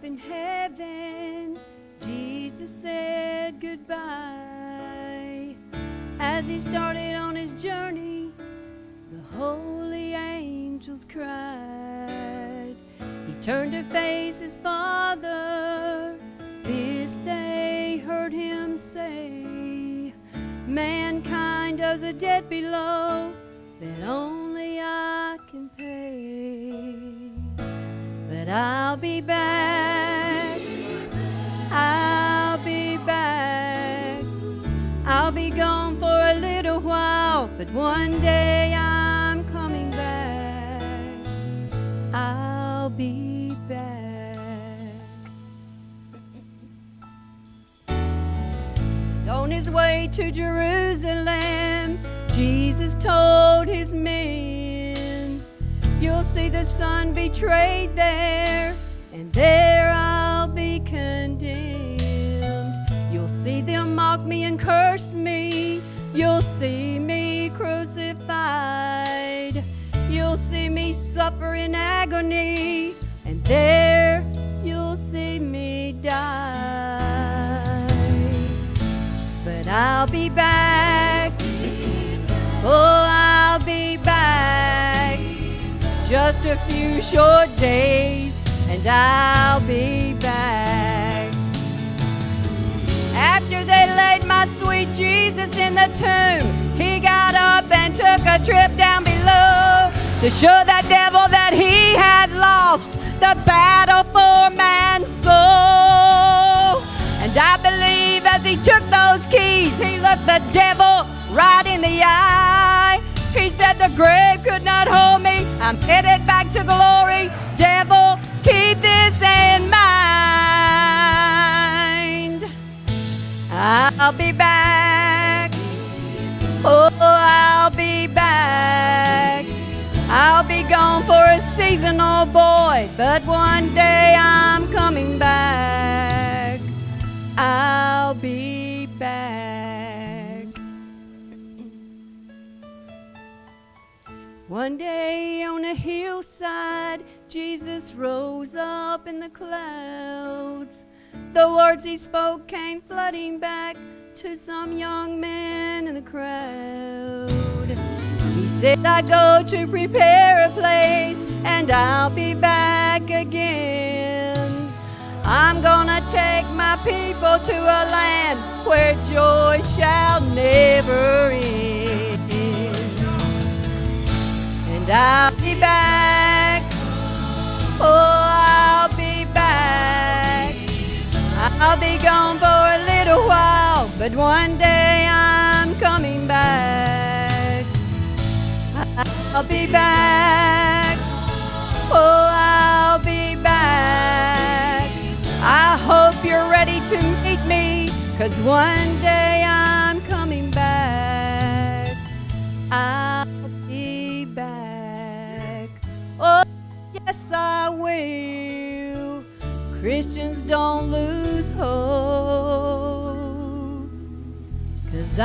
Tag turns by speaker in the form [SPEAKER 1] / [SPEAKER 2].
[SPEAKER 1] up in heaven, Jesus said goodbye. As he started on his journey, the holy angels cried. He turned to face his Father. This they heard him say, mankind does a debt below that only I can pay. But I'll be back, I'll be back. I'll be gone for a little while, but one day I'm coming back. I'll be back. On his way to Jerusalem, Jesus told his men, you'll see the Son betrayed there, and there I'll be condemned. You'll see them mock me and curse me. You'll see me crucified. You'll see me suffer in agony, and there you'll see me die. But I'll be back. Oh, I'll be back. Just a few short days, and I'll be back. After they laid my sweet Jesus in the tomb, he got up and took a trip down below to show that devil that he had lost the battle for man's soul. And I believe as he took those keys, he looked the devil right in the eye. He said, the grave could not hold me. I'm headed back to glory. Devil, keep this in mind. I'll be back. Oh, I'll be back. I'll be gone for a season, oh boy, but one day I'm coming back. I'll be back. One day on a hillside, Jesus rose up in the clouds. The words he spoke came flooding back to some young men in the crowd. He said, I go to prepare a place, and I'll be back again. I'm gonna take my people to a land where joy shall never end. And I'll be back. Oh, I'll be back. I'll be gone for a little while, but one day I'm coming back. I'll be back. Oh, I'll be back. I hope you're ready to meet me, 'cause one day I'm coming back. I'll be back. Oh, yes, I will. Christians, don't lose hope, 'cause